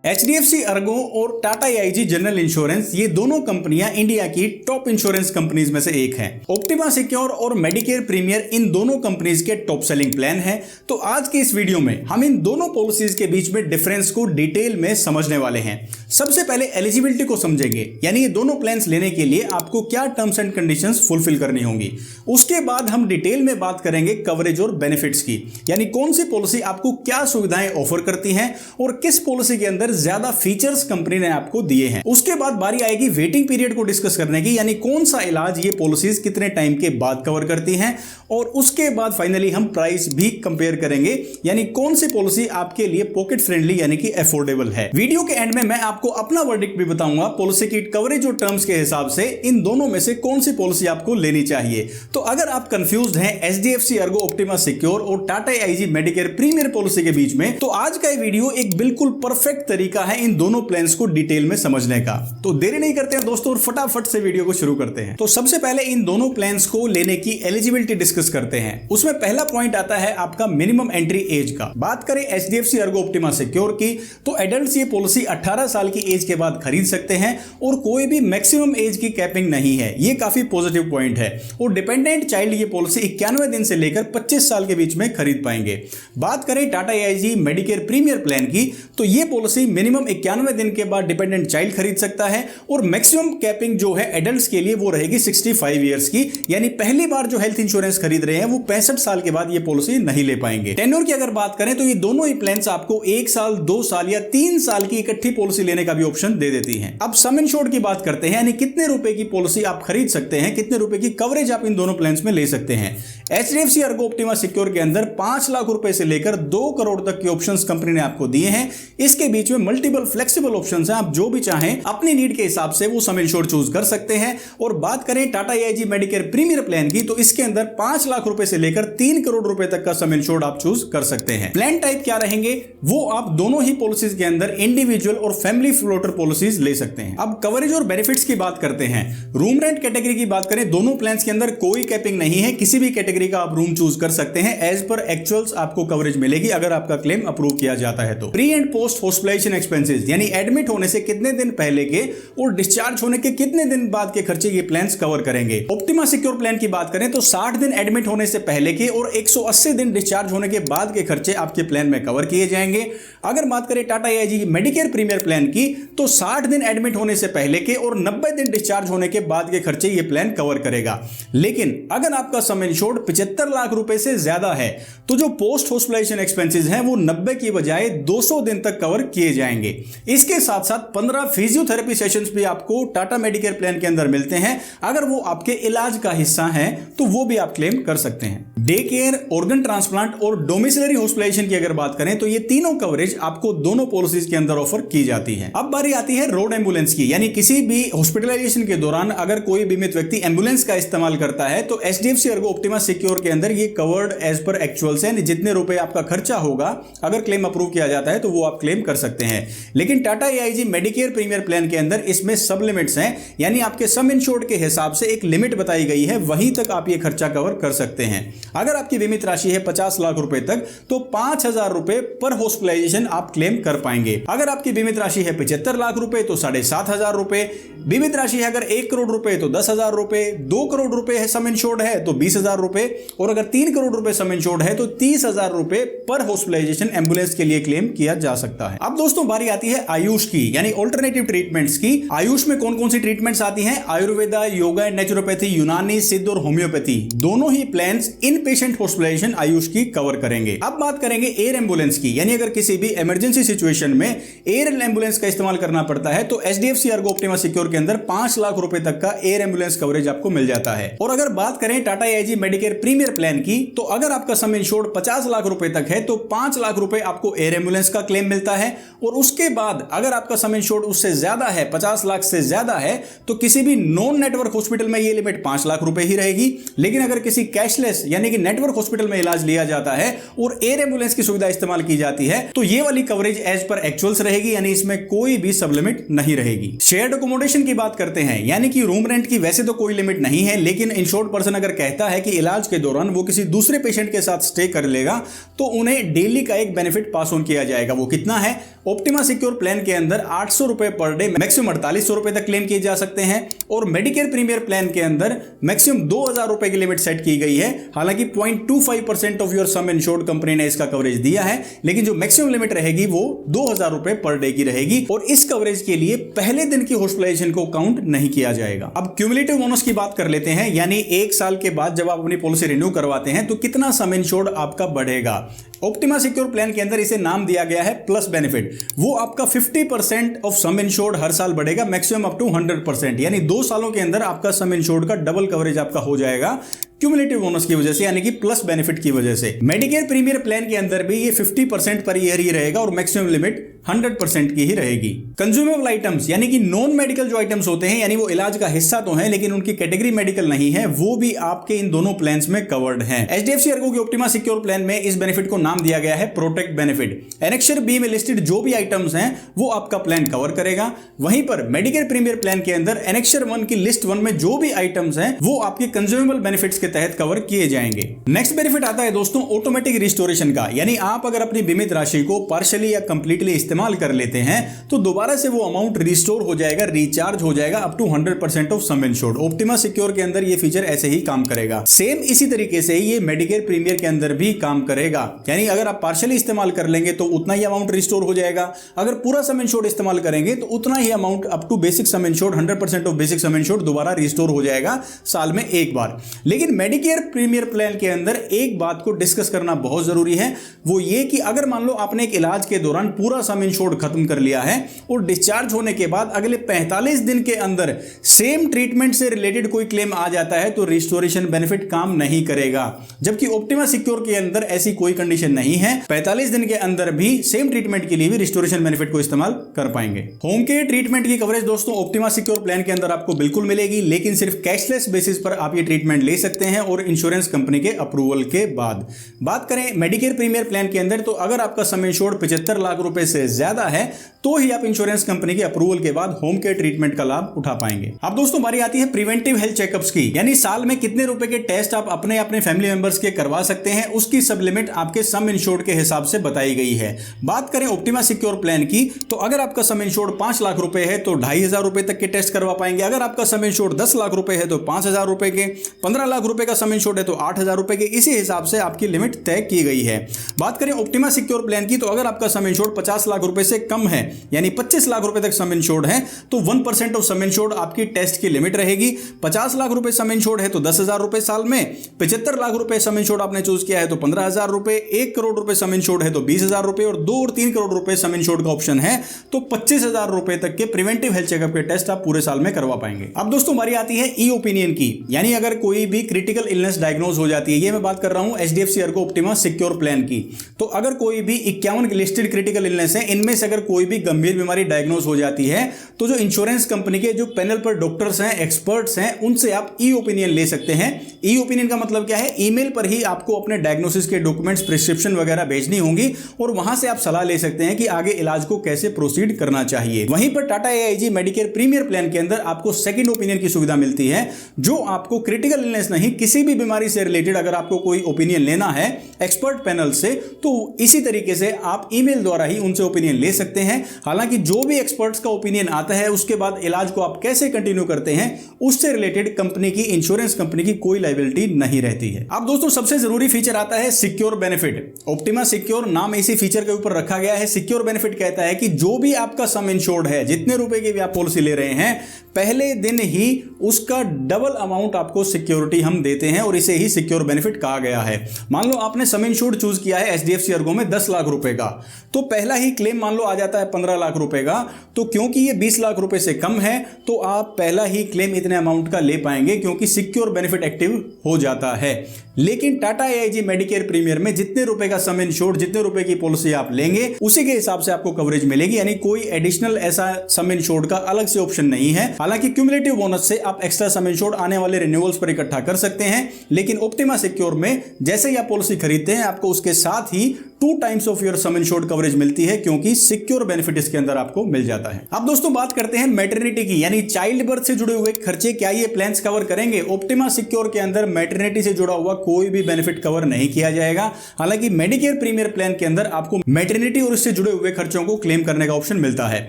HDFC Ergo और Tata AIG general insurance ये दोनों कंपनियां इंडिया की टॉप इंश्योरेंस कंपनीज में से एक हैं। ऑप्टिमा सिक्योर और मेडिकेयर प्रीमियर इन दोनों कंपनीज के टॉप सेलिंग प्लान हैं। तो आज के इस वीडियो में हम इन दोनों पॉलिसीज के बीच में डिफरेंस को डिटेल में समझने वाले हैं। सबसे पहले एलिजिबिलिटी को समझेंगे, यानी ये दोनों प्लान्स लेने के लिए आपको क्या टर्म्स एंड कंडीशंस फुलफिल करनी होंगी। उसके बाद हम डिटेल में बात करेंगे कवरेज और बेनिफिट्स की, यानी कौन सी पॉलिसी आपको क्या सुविधाएं ऑफर करती हैं और किस पॉलिसी के अंदर ज्यादा फीचर्स कंपनी ने आपको दिए हैं। उसके बाद बारी आएगी वेटिंग पीरियड को डिस्कस करने की, यानी कौन सा इलाज ये पॉलिसीज कितने टाइम के बाद कवर करती हैं। और उसके बाद फाइनली हम प्राइस भी कंपेयर करेंगे, यानी कौन सी पॉलिसी आपके लिए पॉकेट फ्रेंडली यानी कि अफोर्डेबल है। वीडियो के एंड में मैं आपको अपना वर्डिक्ट भी बताऊंगा पॉलिसी की कवरेज और टर्म्स के हिसाब से इन दोनों में से कौन सी पॉलिसी आपको लेनी चाहिए। तो अगर आप कंफ्यूज्ड हैं HDFC अर्गो ऑप्टिमा सिक्योर और Tata AIG Medicare Premier policy के बीच में, तो आज का ये वीडियो एक बिल्कुल परफेक्ट तरीका है इन दोनों प्लान्स को डिटेल में समझने का। तो देरी नहीं करते हैं दोस्तों और फटाफट से वीडियो को शुरू करते हैं। तो सबसे पहले इन दोनों प्लान्स को लेने की एलिजिबिलिटी डिस्कस करते हैं। उसमें पहला पॉइंट आता है आपका मिनिमम एंट्री एज का। बात करें HDFC अर्गो ऑप्टिमा सिक्योर की, तो एडल्ट्स ये पॉलिसी 18 साल की एज के बाद खरीद सकते हैं और कोई भी मैक्सिमम एज की कैपिंग नहीं है। ये काफी पॉजिटिव पॉइंट है। और डिपेंडेंट चाइल्ड ये पॉलिसी 91 दिन से लेकर 25 साल के बीच में खरीद पाएंगे। बात करें Tata AIG Medicare Premier plan की, तो ये पॉलिसी मिनिमम 91 दिन के बाद डिपेंडेंट चाइल्ड खरीद सकता है और मैक्सिमम कैपिंग जो है एडल्ट्स के लिए वो रहेगी 65 ईयर्स की, यानी पहली बार जो हेल्थ इंश्योरेंस खरीद रहे हैं वो 65 साल के बाद ये पॉलिसी नहीं ले पाएंगे। टेन्योर की अगर बात करें तो ये दोनों ही प्लान्स आपको 1 साल, 2 साल या 3 साल की इकट्ठी पॉलिसी लेने का भी ऑप्शन दे देती हैं। अब सम इंश्योर्ड की बात करते हैं, यानी कितने रुपए की पॉलिसी आप खरीद सकते हैं, कितने रुपए की कवरेज आप इन दोनों प्लान्स में ले सकते हैं। HDFC अर्गो ऑप्टिमा सिक्योर के अंदर 5 लाख रुपए से लेकर 2 करोड़ तक के ऑप्शंस कंपनी ने आपको दिए हैं। इसके बीच में मल्टीपल फ्लेक्सिबल ऑप्शंस हैं, आप जो भी चाहें अपनी नीड के हिसाब से वो सम इंश्योर्ड चूज कर सकते हैं। और बात करें Tata AIG Medicare Premier plan की, तो इसके अंदर 5 लाख रुपए से लेकर 3 करोड़ रुपए तक का सम इंश्योर्ड आप चूज कर सकते हैं। प्लान टाइप क्या रहेंगे वो आप दोनों ही पॉलिसीज के अंदर इंडिविजुअल और फैमिली फ्लोटर पॉलिसीज ले सकते हैं। अब कवरेज और बेनिफिट्स की बात करते हैं। रूम रेंट कैटेगरी की बात करें, दोनों प्लान्स के अंदर कोई कैपिंग नहीं है, किसी भी कैटेगरी का आप रूम चूज कर सकते हैं। एज पर एक्चुअल्स आपको कवरेज मिलेगी अगर आपका क्लेम अप्रूव किया जाता है तो। Pre and post hospitalization expenses, यानी एडमिट होने से कितने दिन पहले के और डिस्चार्ज होने के कितने दिन बाद के खर्चे ये प्लान्स कवर करेंगे। ऑप्टिमा सिक्योर प्लान की बात करें तो 60 दिन एडमिट होने से पहले के और 180 दिन डिस्चार्ज होने के बाद के खर्चे आपके प्लान में कवर किए जाएंगे। अगर बात करें Tata AIG Medicare Premier plan की, तो 60 दिन एडमिट होने से पहले के और 90 दिन डिस्चार्ज होने के बाद के खर्चे ये प्लान कवर करेगा। लेकिन अगर आपका सम इंश्योर्ड 75 लाख रुपए से ज्यादा है तो जो पोस्ट हॉस्पिटलाइजेशन एक्सपेंसेस हैं वो 90 की बजाय 200 दिन तक कवर किए जाएंगे। इसके साथ साथ 15 फिजियोथेरेपी सेशंस भी आपको टाटा मेडिकेयर प्लान के अंदर मिलते हैं। अगर वो आपके इलाज का हिस्सा है तो वो भी आप क्लेम कर सकते हैं। डे केयर, ऑर्गन ट्रांसप्लांट और डोमिसिलरी हॉस्पिटलाइजेशन की अगर बात करें तो ये तीनों कवरेज आपको दोनों पॉलिसीज के अंदर ऑफर की जाती है। अब बारी आती है रोड एम्बुलेंस की, यानी किसी भी हॉस्पिटलाइजेशन के दौरान अगर कोई बीमित व्यक्ति एम्बुलेंस का इस्तेमाल करता है तो HDFC अर्गो ऑप्टिमा सिक्योर के अंदर ये कवर्ड एज पर एक्चुअल्स है। जितने रुपए आपका खर्चा होगा अगर क्लेम अप्रूव किया जाता है तो वो आप क्लेम कर सकते हैं। लेकिन Tata AIG Medicare Premier plan के अंदर इसमें सब लिमिट्स हैं, यानी आपके सम इंश्योर्ड के हिसाब से एक लिमिट बताई गई है, वहीं तक आप ये खर्चा कवर कर सकते हैं। अगर आपकी बीमित राशि है 50 लाख रुपए तक तो 5,000 रुपए पर हॉस्पिटलाइजेशन आप क्लेम कर पाएंगे। अगर आपकी बीमित राशि है 75 लाख रुपए तो 7,500 रुपए, बीमित राशि है अगर 1 करोड़ रुपए तो 10,000 रुपए, 2 करोड़ रुपए है सम इंश्योर्ड है तो 20,000 रुपए, और अगर 3 करोड़ रुपए सम इंश्योर्ड है तो 30,000 रुपए पर हॉस्पिटलाइजेशन एम्बुलेंस के लिए क्लेम किया जा सकता है। अब दोस्तों बारी आती है आयुष की, यानी ऑल्टरनेटिव ट्रीटमेंट्स की। आयुष में कौन कौन सी ट्रीटमेंट्स आती हैं? आयुर्वेदा, योगा एंड नेचुरोपैथी, यूनानी, सिद्ध और होम्योपैथी, दोनों ही plans in patient hospitalisation AYUSH की कवर करेंगे। अब बात करेंगे एयर एम्बुलेंस की, यानी अगर किसी भी इमरजेंसी सिचुएशन में एयर एम्बुलेंस का इस्तेमाल करना पड़ता है तो HDFC अर्गो ऑप्टिमा सिक्योर के अंदर 5 लाख रुपए तक का एयर एम्बुलेंस कवरेज आपको मिल जाता है। और अगर बात करें Tata AIG Medicare Premier plan की, तो अगर आपका सम इंश्योर्ड 50 लाख रुपए तक है तो 5 लाख रुपए आपको एयर एम्बुलेंस का क्लेम मिलता है। और उसके बाद अगर आपका सम इंश्योर्ड उससे ज्यादा है, 50 लाख से ज्यादा है, तो किसी भी नॉन नेटवर्क हॉस्पिटल में ये लिमिट 5 लाख रुपए ही रहेगी। लेकिन अगर किसी कैशलेस यानी कि नेटवर्क हॉस्पिटल में इलाज लिया जाता है और एयर एम्बुलेंस की सुविधा इस्तेमाल की जाती है तो ये वाली कवरेज एज पर एक्चुअल्स रहेगी, यानी इसमें कोई भी सब लिमिट नहीं रहेगी। शेयर्ड अकोमोडेशन की बात करते हैं, यानी कि रूम रेंट की वैसे तो कोई लिमिट नहीं है, लेकिन इंश्योर्ड पर्सन अगर कहता है कि इलाज के दौरान वो किसी दूसरे पेशेंट के साथ स्टे कर लेगा तो उन्हें डेली का एक बेनिफिट पास ऑन किया जाएगा। वो कितना है? ऑप्टिमा सिक्योर प्लान के अंदर 800 रुपए पर डे मैक्सिमम 4800 रुपए तक क्लेम किए जा सकते हैं और मेडिकेयर प्रीमियर प्लान के अंदर मैक्सिमम 2000 रुपए की लिमिट सेट की गई है। हालांकि 0.25% of your some insured company ने इसका कवरेज दिया है, लेकिन जो मैक्सिमम लिमिट रहेगी वो 2000 रुपए पर डे की रहेगी और इस कवरेज के लिए पहले दिन की हॉस्पिटलाइजेशन को काउंट नहीं किया जाएगा। अब क्यूमुलेटिव बोनस की बात कर लेते हैं, यानी एक साल के बाद जब आप अपनी पॉलिसी रिन्यू करवाते हैं तो कितना सम इंश्योर्ड आपका बढ़ेगा। ऑप्टिमा सिक्योर प्लान के अंदर इसे नाम दिया गया है प्लस बेनिफिट। वो आपका 50% ऑफ सम इंश्योर्ड हर साल बढ़ेगा, मैक्सिमम अप टू 100%, यानी 2 सालों के अंदर आपका सम इंश्योर्ड का डबल कवरेज आपका हो जाएगा क्यूमुलेटिव बोनस की वजह से, यानी कि प्लस बेनिफिट की वजह से। मेडिकेयर प्रीमियर प्लान के अंदर भी ये 50% पर ईयर ही रहेगा और मैक्सिमम लिमिट 100% की ही रहेगी। कंज्यूमेबल आइटम्स यानी कि नॉन मेडिकल जो आइटम्स होते हैं, यानी वो इलाज का हिस्सा तो है लेकिन उनकी कैटेगरी मेडिकल नहीं है, वो भी आपके इन दोनों प्लान्स में कवर्ड हैं। एचडीएफसी अर्गो के ऑप्टिमा सिक्योर प्लान में इस बेनिफिट को नाम दिया गया है प्रोटेक्ट बेनिफिट। एनेक्सर बी में लिस्टेड जो भी आइटम्स हैं वो आपका प्लान कवर करेगा। वहीं पर मेडिकेयर प्रीमियर प्लान के अंदर एनेक्सर 1 की लिस्ट 1 में जो भी आइटम्स हैं वो आपके कंज्यूमेबल बेनिफिट्स के तहत कवर किए जाएंगे। नेक्स्ट बेनिफिट आता है दोस्तों ऑटोमेटिक रिस्टोरेशन का, यानी आप अगर अपनी बीमित राशि को पार्शियली या कंप्लीटली इस्तेमाल कर लेते हैं तो दोबारा से वो अमाउंट रिस्टोर हो जाएगा, रिचार्ज हो जाएगा up to 100% of sum insured. Optima Secure के अंदर ये फीचर ऐसे ही काम करेगा। सेम इसी तरीके से ये मेडिकेयर प्रीमियर के अंदर भी काम करेगा, यानी अगर आप पार्शियली इस्तेमाल कर लेंगे तो उतना ही अमाउंट रिस्टोर हो जाएगा, अगर पूरा सम इंश्योर्ड इस्तेमाल करेंगे तो उतना ही amount up to basic sum insured 100% of basic sum insured दोबारा रिस्टोर हो जाएगा साल में एक बार। लेकिन मेडिकेयर प्रीमियर प्लान के अंदर एक बात को डिस्कस करना बहुत जरूरी है, वो ये कि अगर मान लो आपने एक इलाज के दौरान पूरा सम इंश्योर्ड खत्म कर लिया है और डिस्चार्ज होने के बाद अगले 45 दिन के अंदर सेम ट्रीटमेंट से रिलेटेड कोई क्लेम आ जाता है तो रिस्टोरेशन बेनिफिट काम नहीं करेगा। जबकि ऑप्टिमा सिक्योर के अंदर ऐसी कोई कंडीशन नहीं है, 45 दिन के अंदर भी सेम ट्रीटमेंट के लिए भी रिस्टोरेशन बेनिफिट को इस्तेमाल कर पाएंगे। होम केयर ट्रीटमेंट की कवरेज दोस्तों ऑप्टिमा सिक्योर प्लान के अंदर आपको बिल्कुल मिलेगी, लेकिन सिर्फ कैशलेस बेसिस पर आप ये ट्रीटमेंट ले सकते हैं और इंश्योरेंस कंपनी के अप्रूवल के बाद। बात करें मेडिकेयर प्रीमियर प्लान के अंदर तो अगर आपका सम इंश्योर्ड 75 लाख रुपए से ज्यादा है तो ही आप इंश्योरेंस कंपनी के अप्रूवल के बाद होम केयर ट्रीटमेंट का लाभ उठा पाएंगे। अब दोस्तों बारी आती है प्रिवेंटिव हेल्थ चेकअप्स की, यानी साल में कितने रुपए के टेस्ट आप अपने अपने फैमिली मेंबर्स के करवा सकते हैं, उसकी सब लिमिट आपके सम इंश्योर्ड के हिसाब से बताई गई है। बात करें ऑप्टिमा सिक्योर प्लान की तो अगर आपका सम इंश्योर्ड 5 लाख रुपए है तो 2500 रुपए तक के टेस्ट करवा पाएंगे। अगर आपका सम इंश्योर्ड 10 लाख रुपए है तो 5000 रुपए के, 15 लाख रुपए का सम इंश्योर्ड है तो 8000 रुपए के, इसी हिसाब से आपकी लिमिट तय की गई है। बात करें ऑप्टिमा सिक्योर प्लान की तो अगर आपका सम इंश्योर्ड 50 लाख रुपए से कम है, यानी 25 लाख रुपए तक सम इंश्योर्ड है तो 1% ऑफ सम इंश्योर्ड आपकी टेस्ट की लिमिट रहेगी। 50 लाख रुपए सम इंश्योर्ड है तो 10,000 रुपए साल में, 75 लाख रुपए सम इंश्योर्ड आपने चूज किया है तो 15,000 रुपए, 1 करोड़ रुपए सम इंश्योर्ड है तो 20,000 रुपए और 2 और 3 करोड़ रुपए सम इंश्योर्ड का ऑप्शन है तो 25,000 रुपए तक के प्रिवेंटिव हेल्थ चेकअप के टेस्ट आप पूरे साल में करवा पाएंगे। अब दोस्तों बारी आती है ई ओपिनियन की, यानी अगर कोई भी क्रिटिकल इलनेस डायग्नोज हो जाती है, ये मैं बात कर रहा हूं HDFC Ergo Optima secure plan की, तो अगर कोई भी 51 लिस्टेड क्रिटिकल इलनेस है, इनमें से अगर कोई भी गंभीर बीमारी डायग्नोज हो जाती है तो जो इंश्योरेंस कंपनी के जो पैनल पर डॉक्टर्स हैं, एक्सपर्ट्स हैं, उनसे आप ई ओपिनियन ले सकते हैं। ई ओपिनियन का मतलब क्या है, ईमेल पर ही आपको अपने डायग्नोसिस के डॉक्यूमेंट्स, प्रिस्क्रिप्शन वगैरह भेजनी होंगी और वहां से आप सलाह ले सकते हैं कि आगे इलाज को कैसे प्रोसीड करना चाहिए। वहीं पर Tata AIG Medicare Premier plan के अंदर आपको सेकंड ओपिनियन की सुविधा मिलती है, जो आपको क्रिटिकल इलनेस नहीं, किसी भी बीमारी से रिलेटेड अगर आपको कोई ओपिनियन लेना है एक्सपर्ट पैनल से तो इसी तरीके से आप ईमेल द्वारा ही उनसे ओपिनियन ले सकते हैं। हालांकि जो भी एक्सपर्ट्स का ओपिनियन आता है उसके बाद इलाज को आप कैसे कंटिन्यू करते हैं उससे रिलेटेड कंपनी की, इंश्योरेंस कंपनी की कोई लायबिलिटी नहीं रहती है। अब दोस्तों सबसे जरूरी फीचर आता है सिक्योर बेनिफिट। ऑप्टिमा सिक्योर नाम इसी फीचर के ऊपर रखा गया है। सिक्योर बेनिफिट कहता है कि जो भी आपका सम इंश्योर्ड है, जितने रुपए की भी आप पॉलिसी ले रहे हैं, पहले दिन ही उसका डबल अमाउंट आपको सिक्योरिटी हम देते हैं और इसे ही सिक्योर बेनिफिट कहा गया है। मान लो आपने सम इंश्योर्ड चूज किया है एचडीएफसी अर्गो में 10 लाख रुपए का, तो पहला ही क्लेम मान लो आ जाता है 15 लाख रुपए का, तो क्योंकि ये 20 लाख रुपए से कम है तो आप पहला ही क्लेम इतने अमाउंट का ले पाएंगे क्योंकि सिक्योर बेनिफिट एक्टिव हो जाता है। लेकिन टाटा एआईजी मेडिकेयर प्रीमियर में जितने रुपए का सम इंश्योर्ड, जितने रुपए की पॉलिसी आप लेंगे उसी के हिसाब से आपको कवरेज मिलेगी, यानी कोई एडिशनल ऐसा सम इंश्योर्ड का अलग से ऑप्शन नहीं है। हालांकि क्यूमुलेटिव बोनस से आप एक्स्ट्रा सम इंश्योर्ड आने वाले रिन्यूअल्स पर इकट्ठा कर सकते हैं, लेकिन ऑप्टिमा सिक्योर में जैसे ही आप पॉलिसी खरीदते हैं आपको उसके साथ ही 2 times of your some insured coverage मिलती है, क्योंकि सिक्योर बेनिफिट इसके अंदर आपको मिल जाता है। अब दोस्तों बात करते हैं मैटरनिटी की, यानी चाइल्ड बर्थ से जुड़े हुए खर्चे क्या ये प्लान्स कवर करेंगे? ऑप्टिमा सिक्योर के अंदर मैटरनिटी से जुड़ा हुआ कोई भी बेनिफिट कवर नहीं किया जाएगा। हालांकि मेडिकेयर प्रीमियर प्लान के अंदर आपको मैटरनिटी और इससे जुड़े हुए खर्चों को क्लेम करने का ऑप्शन मिलता है।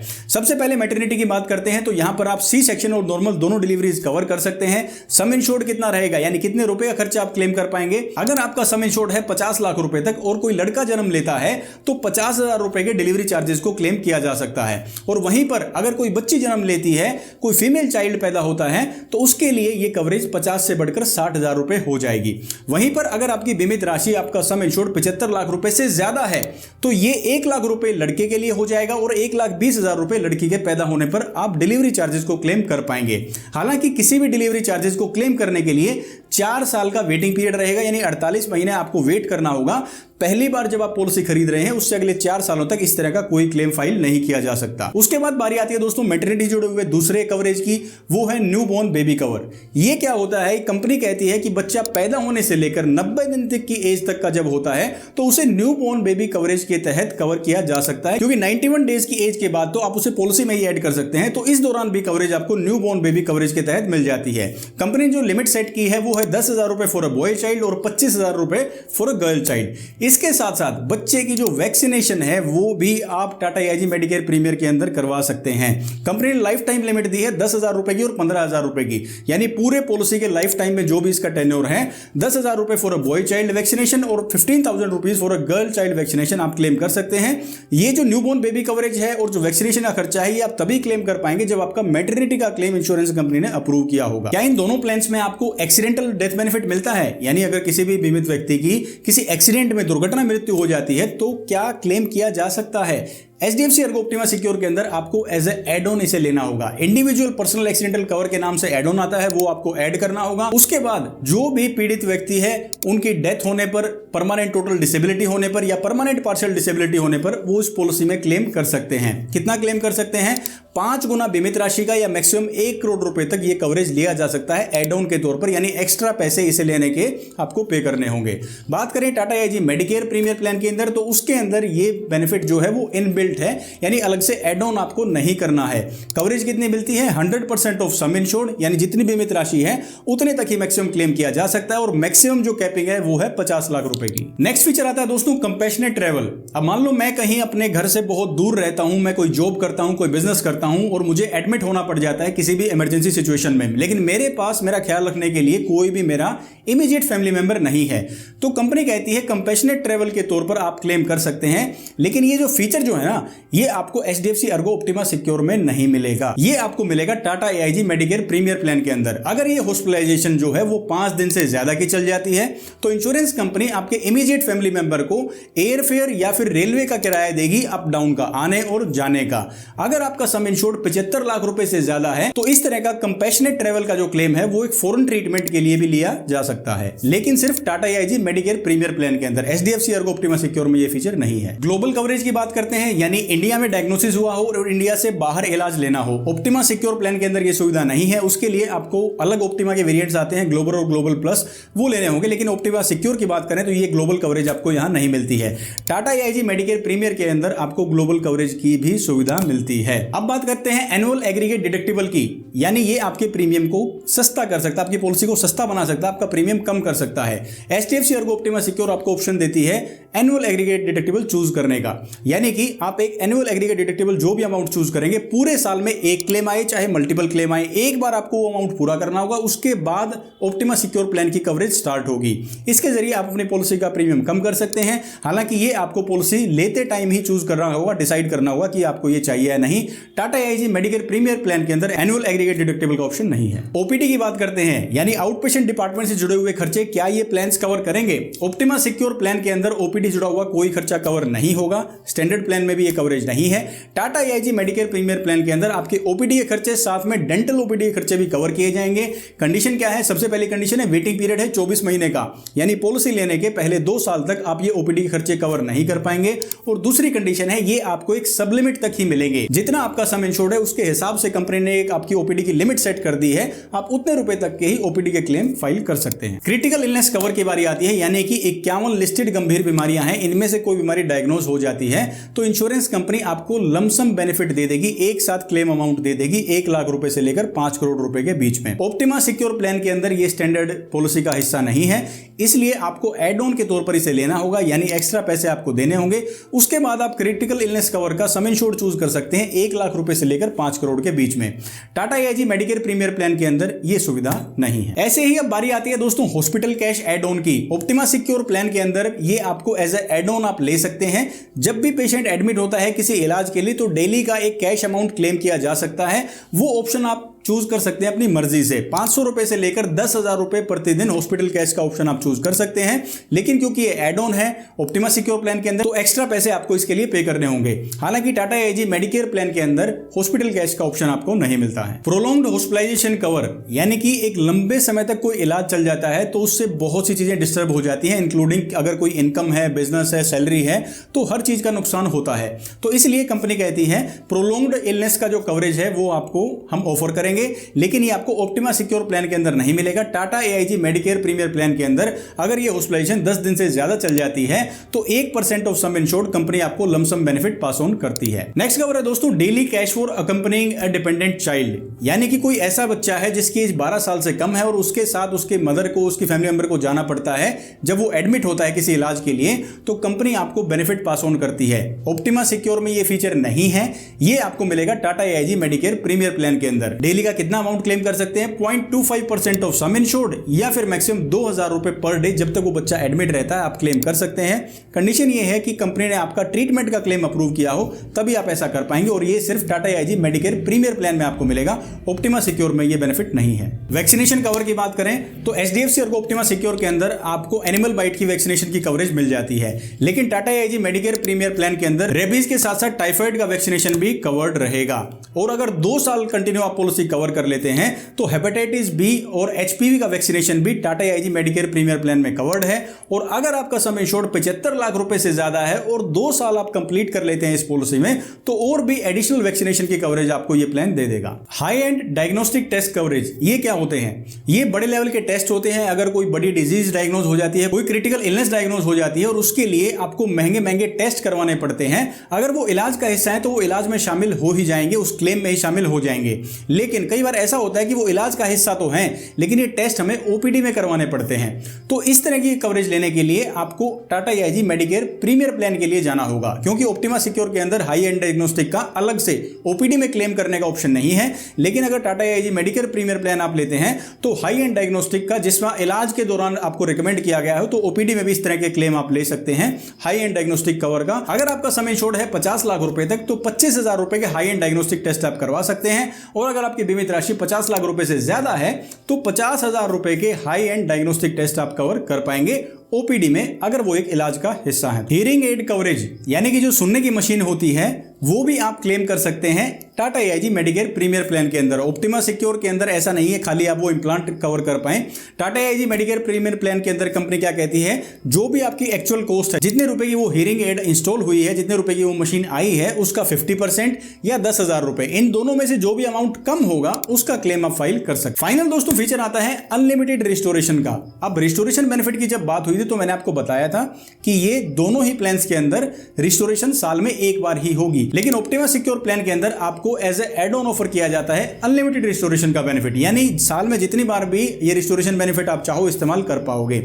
सबसे पहले मैटरनिटी की बात करते हैं तो यहां पर आप सी सेक्शन और नॉर्मल दोनों डिलीवरीज कवर कर सकते हैं। सम इंश्योर्ड कितना रहेगा, यानी कितने रुपए का खर्चा आप क्लेम कर पाएंगे? अगर आपका सम इंश्योर्ड है 50 लाख रुपए तक और कोई लड़का जन्म लेता है तो 50,000 रुपए के डिलीवरी चार्जेस को क्लेम किया जा सकता है। और वहीं पर अगर कोई बच्ची जन्म लेती है, कोई फीमेल चाइल्ड पैदा होता है, तो उसके लिए यह कवरेज 50 से बढ़कर 60,000 रुपए हो जाएगी। वहीं पर अगर आपकी बीमित राशि, आपका सम इंश्योर्ड 75 लाख रुपए से ज्यादा है तो यह 1 लाख रुपए लड़के के लिए हो जाएगा और 1,20,000 रुपए लड़की के पैदा होने पर आप डिलीवरी चार्जेस को क्लेम कर पाएंगे। हालांकि किसी भी डिलीवरी चार्जेस को क्लेम करने के लिए 4 साल का वेटिंग पीरियड रहेगा, यानी 48 महीने आपको वेट करना होगा। पहली बार जब आप पॉलिसी खरीद रहे हैं उससे अगले 4 सालों तक इस तरह का कोई क्लेम फाइल नहीं किया जा सकता। उसके बाद बारी आती है दोस्तों मैटरनिटी जुड़े हुए दूसरे कवरेज की, वो है न्यू बॉर्न बेबी कवर। ये क्या होता है? कंपनी कहती है कि बच्चा पैदा होने से लेकर 90 दिन तक की एज तक का जब होता है तो उसे न्यू बॉर्न बेबी कवरेज के तहत कवर किया जा सकता है, क्योंकि 91 डेज की एज के बाद तो आप उसे पॉलिसी में ही ऐड कर सकते हैं। तो इस दौरान भी कवरेज आपको न्यू बॉर्न बेबी कवरेज के तहत मिल जाती है। कंपनी जो लिमिट सेट की है वो है 10,000 रुपए फॉर अ बॉय चाइल्ड और 25,000 रुपए फॉर अ गर्ल चाइल्ड। इसके साथ साथ बच्चे की जो वैक्सीनेशन है वो भी आप टाटा एआईजी मेडिकेयर प्रीमियर के अंदर करवा सकते हैं। कंपनी ने लाइफ टाइम लिमिट दी है 10,000 रुपए की और 15,000 रुपए की, यानी पूरे पॉलिसी के लाइफ टाइम में जो भी इसका टेन्योर है 10,000 रुपए for a boy child vaccination और 15,000 rupees for a girl child vaccination आप क्लेम कर सकते हैं। ये जो न्यूबॉर्न बेबी कवरेज है और जो वैक्सीनेशन का खर्चा है ये आप तभी क्लेम कर पाएंगे जब आपका मैटरनिटी का क्लेम इंश्योरेंस कंपनी ने अप्रूव किया होगा। क्या इन दोनों प्लान्स में आपको एक्सीडेंटल डेथ बेनिफिट मिलता है? यानी अगर किसी भी बीमित व्यक्ति की किसी एक्सीडेंट में दुर्घटना मृत्यु हो जाती है तो क्या क्लेम किया जा सकता है? HDFC अर्गो ऑप्टिमा सिक्योर के अंदर आपको एज ए एड ऑन इसे लेना होगा। इंडिविजुअल पर्सनल एक्सीडेंटल कवर के नाम से एड ऑन आता है, वो आपको ऐड करना होगा। उसके बाद जो भी पीड़ित व्यक्ति है उनकी डेथ होने पर, परमानेंट टोटल डिसेबिलिटी होने पर या परमानेंट पार्शियल डिसेबिलिटी होने पर वो इस पॉलिसी में क्लेम कर सकते हैं। कितना क्लेम कर सकते हैं? 5 गुना बीमित राशि का या मैक्सिमम 1 करोड़ रुपए तक ये कवरेज लिया जा सकता है एड ऑन के तौर पर, यानी एक्स्ट्रा पैसे इसे लेने के आपको पे करने होंगे। बात करें Tata AIG Medicare Premier plan के अंदर तो उसके अंदर ये बेनिफिट जो है वो इनबिल्ट है, यानी अलग से एड ऑन आपको नहीं करना है। कवरेज कितनी मिलती है? 100% ऑफ सम इंश्योर्ड, यानी जितनी बीमित राशि है उतने तक ही मैक्सिमम क्लेम किया जा सकता है और मैक्सिमम जो कैपिंग है वो है 50 लाख रुपए की। नेक्स्ट फीचर आता है दोस्तों कंपैशनेट ट्रैवल। अब मान लो मैं कहीं अपने घर से बहुत दूर रहता हूं, मैं कोई जॉब करता हूं, कोई बिजनेस करता हूं और मुझे एडमिट होना पड़ जाता है किसी भी इमरजेंसी सिचुएशन में, लेकिन मेरे पास मेरा ख्याल रखने के लिए कोई भी मेरा इमीडिएट फैमिली मेंबर नहीं है, तो कंपनी कहती है कंपैशनेट ट्रैवल के तौर पर आप क्लेम कर सकते हैं। लेकिन ये जो फीचर जो है ना, ये आपको HDFC अर्गो ऑप्टिमा सिक्योर में नहीं मिलेगा, ये आपको मिलेगा Tata AIG Medicare Premier plan के अंदर। अगर ये हॉस्पिटलाइजेशन जो है वो 5 दिन से ज्यादा की चल जाती है तो इंश्योरेंस कंपनी आपके इमीडिएट फैमिली मेंबर को एयर फेयर या फिर रेलवे का किराया देगी अप डाउन का, आने और जाने का। अगर आपका सम इंश्योर्ड 75 लाख रुपए से ज्यादा है तो इस तरह का कंपैशनेट ट्रैवल का जो क्लेम है वो एक फॉरेन ट्रीटमेंट के लिए भी लिया जा सकता है, लेकिन सिर्फ Tata AIG Medicare Premier plan के अंदर। HDFC अर्गो ऑप्टिमा सिक्योर में ये फीचर नहीं है। ग्लोबल कवरेज की बात करते हैं, यानी इंडिया में डायग्नोसिस हुआ हो और इंडिया से बाहर इलाज लेना हो, ऑप्टिमा सिक्योर प्लान के अंदर ये सुविधा नहीं है। उसके लिए आपको अलग ऑप्टिमा के वेरिएंट्स आते हैं, ग्लोबल और ग्लोबल प्लस, वो लेने होंगे। लेकिन ऑप्टिमा सिक्योर की बात करें तो ये ग्लोबल कवरेज आपको यहां नहीं मिलती है। टाटा एआईजी मेडिकेयर प्रीमियर के अंदर आपको ग्लोबल कवरेज की भी सुविधा मिलती है। अब बात करते हैं एनुअल एग्रीगेट डिडक्टिबल की, यानी ये आपके प्रीमियम को सस्ता कर सकता है, आपकी पॉलिसी को सस्ता बना सकता है, आपका प्रीमियम कम कर सकता है। HDFC अर्गो ऑप्टिमा सिक्योर आपको ऑप्शन देती है एनुअल एग्रीगेट डिडक्टिबल चूज करने का, यानी कि आप एक एनुअल एग्रीगेट डिडक्टिबल जो भी अमाउंट चूज करेंगे, पूरे साल में एक क्लेम आए चाहे मल्टीपल क्लेम आए, एक बार आपको वो अमाउंट पूरा करना होगा, उसके बाद ऑप्टिमा सिक्योर प्लान की कवरेज स्टार्ट होगी। इसके जरिए आप अपनी पॉलिसी का प्रीमियम कम कर सकते हैं। हालांकि ये आपको पॉलिसी लेते टाइम ही चूज करना होगा, डिसाइड करना होगा कि आपको ये चाहिए या नहीं। Tata AIG Medicare Premier plan के अंदर एनुअल एग्रीगेट डिडक्टिबल का ऑप्शन नहीं है। ओपीडी की बात करते हैं, यानी आउट पेशेंट डिपार्टमेंट से जुड़े हुए खर्चे, क्या ये प्लान्स कवर करेंगे? ऑप्टिमा सिक्योर प्लान के अंदर ओपीडी जुड़ा हुआ कोई खर्चा कवर नहीं होगा। स्टैंडर्ड प्लान में भी भी ये कवरेज नहीं है। Tata AIG Medicare Premier plan के अंदर आपके ओपीडी के खर्चे साथ में डेंटल ओपीडी के खर्चे भी कवर किए जाएंगे। कंडीशन क्या है? सबसे पहली कंडीशन है वेटिंग पीरियड है 24 महीने का, यानी पॉलिसी लेने के पहले 2 साल तक आप ये ओपीडी के खर्चे कवर नहीं कर पाएंगे। और दूसरी कंडीशन है ये आपको एक सब लिमिट तक ही मिलेंगे, जितना आपका सम इंश्योर्ड है उसके हिसाब से कंपनी ने एक आपकी ओपीडी की लिमिट सेट कर दी है, आप उतने रुपए तक के ही ओपीडी के क्लेम फाइल कर सकते हैं। क्रिटिकल इलनेस कवर की बारी आती है, यानी कि 51 लिस्टेड गंभीर बीमारियां हैं, इनमें से कोई बीमारी डायग्नोज हो जाती है तो इंश्योरेंस कंपनी आपको लमसम बेनिफिट दे देगी, एक साथ क्लेम अमाउंट दे देगी 1 लाख रुपए से लेकर 5 करोड़ रुपए के बीच में। ऑप्टिमा सिक्योर प्लान के अंदर ये स्टैंडर्ड पॉलिसी का हिस्सा नहीं है, इसलिए आपको एड ऑन के तौर पर इसे लेना होगा, यानी एक्स्ट्रा पैसे आपको देने होंगे। उसके बाद आप क्रिटिकल इलनेस कवर का सम इंश्योर्ड चूज कर सकते हैं 1 लाख रुपए से लेकर 5 करोड़ के बीच में। Tata AIG Medicare Premier plan के अंदर यह सुविधा नहीं है। ऐसे ही अब बारी आती है दोस्तों हॉस्पिटल कैश एड ऑन की। ऑप्टिमा सिक्योर प्लान के अंदर ये आपको एज ए एड ऑन आप ले सकते हैं। जब भी पेशेंट एडमिट होता है किसी इलाज के लिए तो डेली का एक कैश अमाउंट क्लेम किया जा सकता है, वो ऑप्शन आप चूज कर सकते हैं अपनी मर्जी से। 500 रुपए से लेकर 10,000 रुपए प्रतिदिन हॉस्पिटल कैश का ऑप्शन आप चूज कर सकते हैं, लेकिन क्योंकि ये एड ऑन है ऑप्टिमा सिक्योर प्लान के अंदर तो एक्स्ट्रा पैसे आपको इसके लिए पे करने होंगे। हालांकि टाटा AIG मेडिकेयर प्लान के अंदर हॉस्पिटल कैश का ऑप्शन आपको नहीं मिलता है। प्रोलॉन्ग्ड हॉस्पिटलाइजेशन कवर, यानी कि एक लंबे समय तक कोई इलाज चल जाता है तो उससे बहुत सी चीजें डिस्टर्ब हो जाती हैं, इंक्लूडिंग अगर कोई इनकम है, बिजनेस है, सैलरी है, तो हर चीज का नुकसान होता है। तो इसलिए कंपनी कहती है प्रोलॉन्ग्ड इलनेस का जो कवरेज है वो आपको हम ऑफर करेंगे, लेकिन ये आपको ऑप्टिमा सिक्योर प्लान के अंदर नहीं मिलेगा। Tata AIG Medicare Premier plan के अंदर अगर ये हॉस्पिटलाइजेशन 10 दिन से ज्यादा चल जाती है तो 1% ऑफ सम इंश्योर्ड कंपनी आपको लमसम बेनिफिट पास ऑन करती है। नेक्स्ट कवर है दोस्तों daily cash for accompanying a dependent child, यानी कि कोई ऐसा बच्चा है जिसकी एज 12 साल से कम है और उसके साथ उसके मदर को, उसकी फैमिली मेंबर को जाना पड़ता है जब वो एडमिट होता है किसी इलाज के लिए, तो कंपनी आपको बेनिफिट पास ऑन करती है। ऑप्टिमा सिक्योर में ये फीचर नहीं है, ये आपको मिलेगा Tata AIG Medicare Premier plan के अंदर। डेली का कितना अमाउंट क्लेम कर सकते हैं? 0.25% ऑफ सम इंश्योर्ड या फिर मैक्सिमम 2,000 रुपए पर डे, जब तक वो बच्चा एडमिट रहता है आप क्लेम कर सकते हैं। कंडीशन ये है कि कंपनी ने आपका ट्रीटमेंट का क्लेम अप्रूव किया हो तभी आप ऐसा कर पाएंगे, और ये सिर्फ Tata AIG Medicare Premier plan में आपको मिलेगा, ऑप्टिमा सिक्योर में ये बेनिफिट नहीं है। वैक्सीनेशन कवर की बात करें तो HDFC और ऑप्टिमा सिक्योर के अंदर आपको एनिमल बाइट की वैक्सीनेशन की कवरेज मिल जाती है, लेकिन Tata AIG Medicare Premier plan के अंदर रेबीज के साथ साथ टाइफाइड का वैक्सीनेशन भी कवर्ड रहेगा। और अगर 2 साल कंटिन्यू आप पॉलिसी कवर कर लेते हैं तो हेपेटाइटिस बी और HPV का वैक्सीनेशन भी Tata AIG Medicare Premier plan में कवर्ड है। और अगर आपका सम इंश्योर्ड 75 लाख रुपए से ज्यादा है और 2 साल आप कंप्लीट कर लेते हैं इस पॉलिसी में तो और भी एडिशनल वैक्सीनेशन की कवरेज आपको ये प्लान दे देगा। High end diagnostic test coverage, ये क्या होते हैं? ये बड़े लेवल के टेस्ट होते हैं। अगर कोई बड़ी डिजीज डायग्नोज हो जाती है, कोई क्रिटिकल इलनेस डायग्नोज हो जाती है और उसके लिए आपको महंगे महंगे टेस्ट करवाने पड़ते हैं। अगर वो इलाज का हिस्सा है तो वो इलाज में शामिल हो ही जाएंगे, उस क्लेम में ही शामिल हो जाएंगे। लेकिन कई बार ऐसा होता है कि वो इलाज का हिस्सा तो है लेकिन ये टेस्ट हमें ओपीडी में करवाने पड़ते हैं। तो इस तरह की कवरेज लेने के लिए आपको Tata AIG Medicare Premier plan के लिए जाना होगा, क्योंकि ऑप्टिमा सिक्योर के अंदर हाई एंड डायग्नोस्टिक का अलग से ओपीडी में क्लेम करने का ऑप्शन नहीं है। लेकिन अगर Tata AIG Medicare Premier plan आप लेते हैं तो हाई एंड डायग्नोस्टिक का, जिसमें इलाज के दौरान आपको रिकमेंड किया गया हो, तो ओपीडी में भी इस तरह के क्लेम आप ले सकते हैं हाई एंड डायग्नोस्टिक कवर का। अगर आपका सम इंश्योर्ड है 50 लाख रुपए तक तो 25,000 रुपए के हाई एंड डायग्नोस्टिक टेस्ट आप करवा सकते हैं। और अगर आपकी बीमित राशि 50 लाख रुपए से ज्यादा है तो 50,000 रुपए के हाई एंड डायग्नोस्टिक टेस्ट आप कवर कर पाएंगे ओपीडी में, अगर वो एक इलाज का हिस्सा है। हियरिंग एड कवरेज, यानी कि जो सुनने की मशीन होती है वो भी आप क्लेम कर सकते हैं Tata AIG Medicare Premier plan के अंदर। ऑप्टिमा सिक्योर के अंदर ऐसा नहीं है खाली आप वो इम्प्लांट कवर कर पाए। Tata AIG Medicare Premier plan के अंदर कंपनी क्या कहती है, जो भी आपकी एक्चुअल कॉस्ट है, जितने रुपए की वो हियरिंग एड इंस्टॉल हुई है, जितने रुपए की वो मशीन आई है, उसका 50% या 10,000 रुपए, इन दोनों में से जो भी अमाउंट कम होगा उसका क्लेम आप फाइल कर सकते। फाइनल दोस्तों फीचर आता है अनलिमिटेड रिस्टोरेशन का। अब रिस्टोरेशन बेनिफिट की जब बात हुई थी तो मैंने आपको बताया था कि ये दोनों ही प्लान्स के अंदर रिस्टोरेशन साल में एक बार ही होगी, लेकिन ऑप्टिमा सिक्योर प्लान के अंदर आपको as a add on offer किया जाता है अनलिमिटेड रिस्टोरेशन का बेनिफिट, यानी साल में जितनी बार भी ये रिस्टोरेशन बेनिफिट आप चाहो इस्तेमाल कर पाओगे।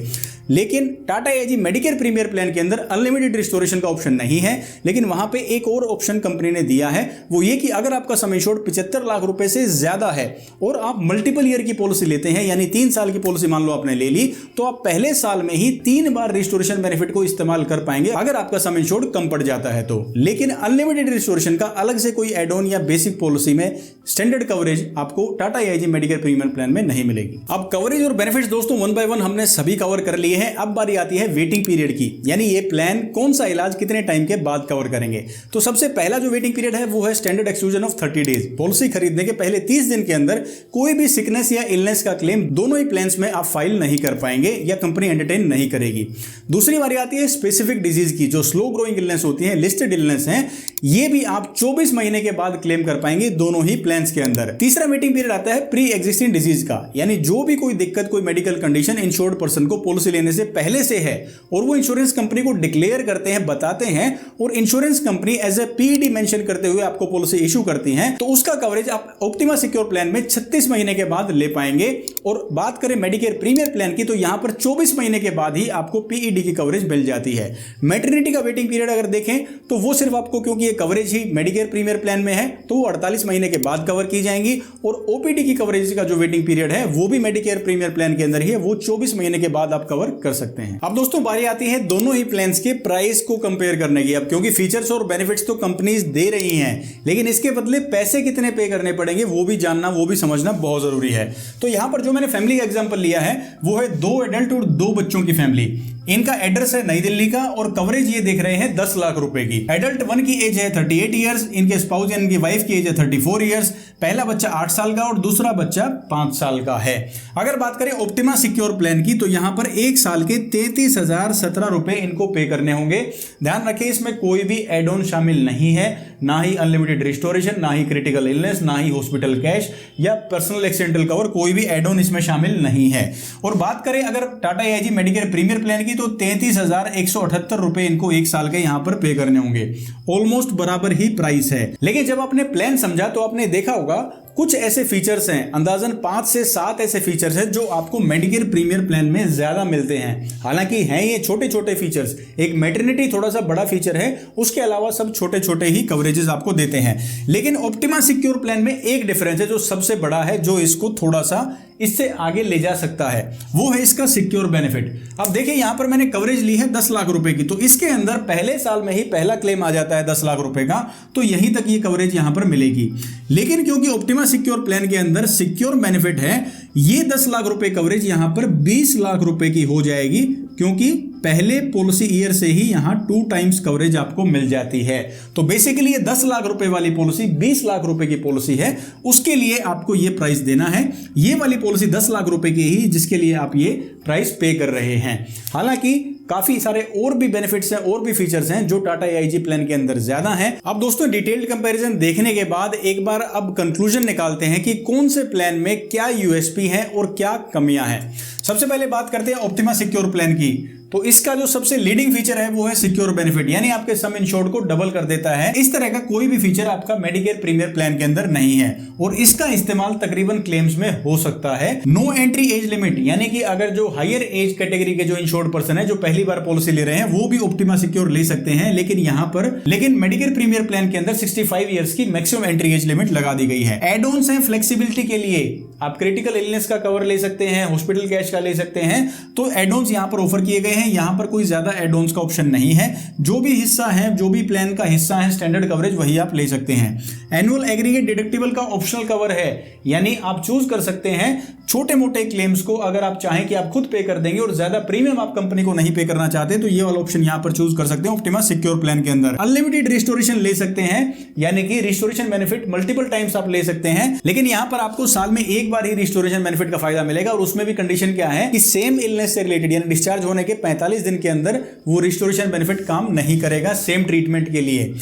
लेकिन Tata AIG Medicare Premier plan के अंदर अनलिमिटेड रिस्टोरेशन का ऑप्शन नहीं है, लेकिन वहां पे एक और ऑप्शन कंपनी ने दिया है, वो ये कि अगर आपका सम इंश्योर्ड 75 लाख रुपए से ज्यादा है और आप मल्टीपल ईयर की पॉलिसी लेते हैं, यानी 3 साल की पॉलिसी मान लो आपने ले ली, तो आप पहले साल में ही 3 बार रिस्टोरेशन बेनिफिट को इस्तेमाल कर पाएंगे अगर आपका सम इंश्योर्ड कम पड़ जाता है तो। लेकिन अनलिमिटेड रिस्टोरेशन का अलग से कोई एड ऑन या बेसिक पॉलिसी में स्टैंडर्ड कवरेज आपको Tata AIG Medicare premium plan में नहीं मिलेगी। अब कवरेज और बेनिफिट्स दोस्तों 1 बाय 1 हमने सभी कवर कर लिए हैं। अब बारी आती है वेटिंग पीरियड की, यानी ये प्लान कौन सा इलाज कितने टाइम के बाद कवर करेंगे। तो सबसे पहला जो वेटिंग पीरियड है वो है standard exclusion of 30 days. Policy खरीदने के पहले 30 दिन के अंदर कोई भी सिकनेस या इलनेस का क्लेम दोनों ही प्लान्स में आप फाइल नहीं कर पाएंगे या कंपनी एंटरटेन नहीं करेगी। दूसरी बारी आती है स्पेसिफिक डिजीज की, जो स्लो ग्रोइंग इलनेस होती है, लिस्टेड इलनेस है, ये भी आप 24 महीने के बाद क्लेम कर पाएंगे दोनों ही प्लान्स के अंदर। तीसरा वेटिंग पीरियड आता है प्री एग्जिस्टिंग डिजीज का, यानी जो भी कोई दिक्कत, कोई मेडिकल कंडीशन इंश्योर्ड पर्सन को पॉलिसी लेने से पहले से है और वो इंश्योरेंस कंपनी को डिक्लेयर करते हैं, बताते हैं और insurance company as a PED mention करते हुए आपको पॉलिसी इशू करती है, तो उसका कवरेज आप ऑप्टिमा सिक्योर प्लान में 36 महीने के बाद ले पाएंगे। और बात करें मेडिकेयर प्रीमियर प्लान की, तो यहां पर 24 महीने के बाद ही आपको PED की कवरेज मिल जाती है। मैटरनिटी का वेटिंग पीरियड अगर देखें तो वो सिर्फ आपको, क्योंकि ये कवरेज ही मेडिकेयर प्रीमियर प्लान में है, तो वो 48 महीने के बाद कवर की जाएंगी। और OPD की कवरेज का जो वेटिंग पीरियड है वो भी मेडिकेयर प्रीमियर प्लान के अंदर ही है, वो 24 महीने के बाद आप कवर कर सकते हैं। अब दोस्तों बारी आती है दोनों ही प्लान्स के प्राइस को कंपेयर करने की। अब क्योंकि फीचर्स और बेनिफिट्स तो कंपनीज दे रही हैं, लेकिन इसके बदले पैसे कितने पे करने पड़ेंगे वो भी जानना, वो भी समझना बहुत जरूरी है। तो यहां पर जो मैंने फैमिली का एग्जांपल लिया है वो है 2 एडल्ट और 2 बच्चों की फैमिली। इनका एड्रेस है नई दिल्ली का और कवरेज ये देख रहे हैं 10 लाख रुपए की। एडल्ट 1 की एज है 38 ईयर्स, इनके स्पाउस यानी इनकी वाइफ की एज है 34 ईयर्स, पहला बच्चा 8 साल का और दूसरा बच्चा 5 साल का है। अगर बात करें ऑप्टिमा सिक्योर प्लान की, तो यहां पर 1 साल के 33,017 रुपए इनको पे करने होंगे। ध्यान रखें इसमें कोई भी एड ऑन शामिल नहीं है, ना ही अनलिमिटेड रिस्टोरेशन, ना ही क्रिटिकल इलनेस, ना ही हॉस्पिटल कैश या पर्सनल एक्सीडेंटल कवर, कोई भी एड ऑन इसमें शामिल नहीं है। और बात करें अगर Tata AIG Medicare Premier plan की, तो 33,178 रुपए इनको 1 साल के यहां पर पे करने होंगे। ऑलमोस्ट बराबर ही प्राइस है। लेकिन जब आपने प्लान समझा तो आपने देखा होगा कुछ ऐसे फीचर्स हैं, अंदाजन 5 से 7 ऐसे फीचर्स हैं जो आपको मेडिकेयर प्रीमियर प्लान में ज्यादा मिलते हैं। हालांकि हैं ये छोटे छोटे फीचर्स, एक मैटरनिटी थोड़ा सा बड़ा फीचर है, उसके अलावा सब छोटे छोटे ही कवरेजेस आपको देते हैं। लेकिन ऑप्टिमा सिक्योर प्लान में एक डिफरेंस है जो सबसे बड़ा है, जो इसको थोड़ा सा इससे आगे ले जा सकता है, वो है इसका सिक्योर बेनिफिट। अब देखिए यहां पर मैंने कवरेज ली है 10 लाख रुपए की, तो इसके अंदर पहले साल में ही पहला क्लेम आ जाता है 10 लाख रुपए का, तो यहीं तक ये कवरेज यहां पर मिलेगी। लेकिन क्योंकि ऑप्टिमा सिक्योर प्लान के अंदर सिक्योर बेनिफिट है, ये 10 लाख रुपए कवरेज यहां पर 20 लाख रुपए की हो जाएगी, क्योंकि पहले पॉलिसी ईयर से ही यहां 2 टाइम्स कवरेज आपको मिल जाती है। तो बेसिकली ये 10 लाख रुपए वाली पॉलिसी 20 लाख रुपए की पॉलिसी है, उसके लिए आपको ये प्राइस देना है। ये वाली पॉलिसी 10 लाख रुपए की ही, जिसके लिए आप ये प्राइस पे कर रहे हैं। हालांकि काफी सारे और भी बेनिफिट्स हैं और भी फीचर्स हैं जो टाटा AIG प्लान के अंदर ज्यादा हैं। अब दोस्तों डिटेल्ड कंपैरिजन देखने के बाद एक बार अब कंक्लूजन निकालते हैं कि कौन से प्लान में क्या USP है और क्या कमियां हैं। सबसे पहले बात करते हैं ऑप्टिमा सिक्योर प्लान की। तो इसका जो सबसे लीडिंग फीचर है वो है सिक्योर बेनिफिट, यानी आपके सम इंश्योर्ड को डबल कर देता है। इस तरह का कोई भी फीचर आपका मेडिकेयर प्रीमियर प्लान के अंदर नहीं है और इसका इस्तेमाल तकरीबन क्लेम्स में हो सकता है। नो एंट्री एज लिमिट, यानी कि अगर जो हायर एज कैटेगरी के जो इंश्योर्ड पर्सन है, जो पहली बार पॉलिसी ले रहे हैं, वो भी ऑप्टिमा सिक्योर ले सकते हैं। लेकिन मेडिकेयर प्रीमियर प्लान के अंदर 65 ईयर्स की मैक्सिमम एंट्री एज लिमिट लगा दी गई है। एड ऑन्स हैं फ्लेक्सिबिलिटी के लिए, आप क्रिटिकल इलनेस का कवर ले सकते हैं, हॉस्पिटल कैश का ले सकते हैं, तो एड ऑन्स यहां पर ऑफर किए गए हैं। यहां पर कोई ज्यादा एड ऑन्स का ऑप्शन नहीं है, जो भी हिस्सा है, जो भी प्लान का हिस्सा है स्टैंडर्ड कवरेज, वही आप ले सकते हैं। एनुअल एग्रीगेट डिडक्टिबल का ऑप्शनल कवर है, यानी आप चूज कर सकते हैं छोटे मोटे क्लेम्स को, अगर आप चाहें कि आप खुद पे कर देंगे और ज्यादा प्रीमियम आप कंपनी को नहीं पे करना चाहते, तो ये वाला ऑप्शन यहां पर चूज कर सकते हैं ऑप्टिमा सिक्योर प्लान के अंदर। अनलिमिटेड रिस्टोरेशन ले सकते हैं, यानी कि रिस्टोरेशन बेनिफिट मल्टीपल टाइम्स आप ले सकते हैं, लेकिन यहां पर आपको साल में एक बार ही रिस्टोरेशन बेनिफिट का फायदा मिलेगा और उसमें भी कंडीशन क्या है कि सेम इलनेस से रिलेटेड, यानी डिस्चार्ज होने के 45 दिन के अंदर वो रिस्टोरेशन बेनिफिट काम नहीं करेगा सेम ट्रीटमेंट के लिए।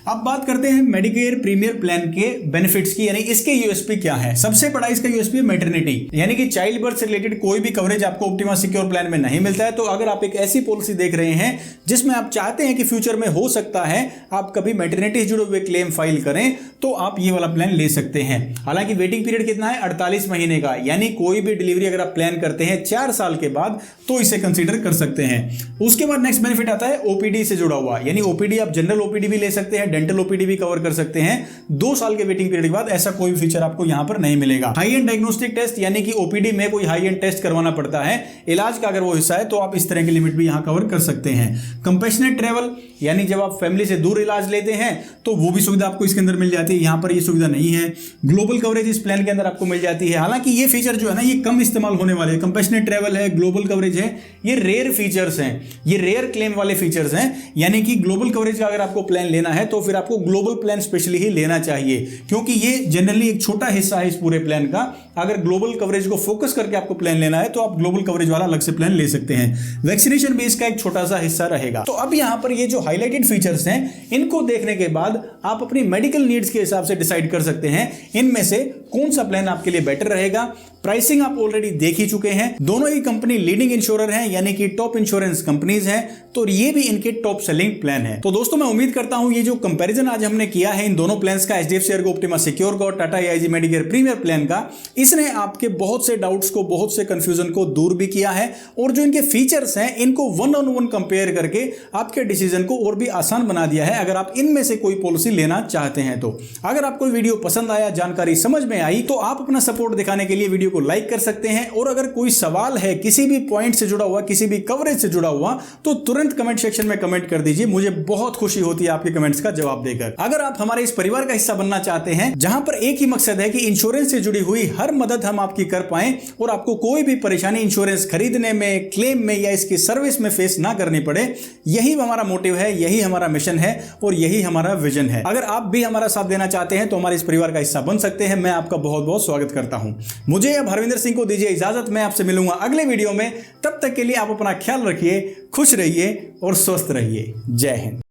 अब बात करते हैं मेडिकेयर प्रीमियर प्लान के बेनिफिट्स की, यानी इसके यूएसपी क्या है। सबसे बड़ा इसका यूएसपी है मैटरनिटी, यानी कि चाइल्ड बर्थ से रिलेटेड कोई भी कवरेज आपको ऑप्टिमा सिक्योर प्लान में नहीं मिलता है। तो अगर आप एक ऐसी पॉलिसी देख रहे हैं जिसमें आप चाहते हैं कि फ्यूचर में हो सकता है आप कभी मैटरनिटी से जुड़े हुए क्लेम फाइल करें, तो आप ये वाला प्लान ले सकते हैं। हालांकि वेटिंग पीरियड कितना है, 48 महीने का, यानी कोई भी डिलीवरी अगर आप प्लान करते हैं 4 साल के बाद, तो इसे कंसीडर कर सकते हैं। उसके बाद नेक्स्ट बेनिफिट आता है ओपीडी से जुड़ा हुआ, यानी ओपीडी आप जनरल ओपीडी भी ले सकते हैं, डेंटल ओपीडी भी कवर कर सकते हैं 2 साल के वेटिंग पीरियड के बाद। ऐसा कोई फीचर आपको यहां पर नहीं मिलेगा। हाई एंड डायग्नोस्टिक टेस्ट यानी कि ओपीडी में कोई हाई एंड टेस्ट करवाना पड़ता है, इलाज का अगर वो हिस्सा है तो आप इस तरह की लिमिट भी यहां कवर कर सकते हैं। कंपैशनेट ट्रेवल यानी जब आप फैमिली से दूर इलाज लेते हैं तो वो भी सुविधा आपको इसके अंदर मिल जाती है, यहां पर ये सुविधा नहीं है। ग्लोबल कवरेज इस प्लान के अंदर आपको मिल जाती है, हालांकि ये फीचर जो है ना ये कम इस्तेमाल होने वाले हैं। कंपैशनेट ट्रेवल है, ग्लोबल कवरेज है, ये रेयर फीचर्स हैं, ये रेयर क्लेम वाले फीचर्स हैं। यानी कि ग्लोबल कवरेज का अगर आपको प्लान लेना है तो फिर आपको ग्लोबल प्लान स्पेशली ही लेना चाहिए, क्योंकि ये जनरली एक छोटा हिस्सा है इस पूरे प्लान का। अगर ग्लोबल कवरेज को फोकस करके आपको प्लान लेना है तो आप ग्लोबल कवरेज वाला अलग से प्लान ले सकते हैं। वैक्सीनेशन भी इसका एक छोटा सा हिस्सा रहेगा। तो अब यहां पर ये जो हाईलाइटेड फीचर्स हैं इनको देखने के बाद आप अपनी मेडिकल नीड्स के हिसाब से डिसाइड कर सकते हैं इनमें से कौन सा प्लान आपके लिए बेटर रहेगा। प्राइसिंग आप ऑलरेडी देख ही चुके हैं, दोनों ही कंपनी लीडिंग इंश्योरर हैं यानी कि टॉप इंश्योरेंस कंपनीज हैं, तो ये भी इनके टॉप सेलिंग प्लान है। तो दोस्तों मैं उम्मीद करता हूं ये जो कंपैरिजन आज हमने किया है इन दोनों प्लान्स का, एचडीएफसी एर्गो ऑप्टिमा सिक्योर का और Tata AIG Medicare Premier plan का, इसने आपके बहुत से डाउट्स को, बहुत से कंफ्यूजन को दूर भी किया है और जो इनके फीचर्स हैं इनको वन ऑन वन कंपेयर करके आपके डिसीजन को और भी आसान बना दिया है अगर आप इनमें से कोई पॉलिसी लेना चाहते हैं तो। अगर आपको वीडियो पसंद आया, जानकारी समझ में आई तो आप अपना सपोर्ट दिखाने के लिए वीडियो को लाइक कर सकते हैं और अगर कोई सवाल है किसी भी पॉइंट से जुड़ा हुआ, किसी भी कवरेज से जुड़ा हुआ तो तुरंत कमेंट सेक्शन में कमेंट कर दीजिए, मुझे बहुत खुशी होती है आपके कमेंट्स का जवाब देकर। अगर आप हमारे इस परिवार का हिस्सा बनना चाहते हैं जहां पर एक ही मकसद है कि इंश्योरेंस से जुड़ी हुई हर मदद हम आपकी कर पाएं और आपको कोई भी परेशानी इंश्योरेंस खरीदने में, क्लेम में या इसकी सर्विस में फेस ना करनी पड़े, यही हमारा मोटिव है, यही हमारा मिशन है और यही हमारा विजन है। अगर आप भी हमारा साथ देना चाहते हैं तो हमारे इस परिवार का हिस्सा बन सकते हैं। मैं आपका बहुत बहुत स्वागत करता हूं। मुझे अब हरविंदर सिंह को दीजिए इजाजत, मैं आपसे मिलूंगा अगले वीडियो में। तब तक के लिए आप अपना ख्याल रखिए, खुश रहिए और स्वस्थ रहिए। जय हिंद।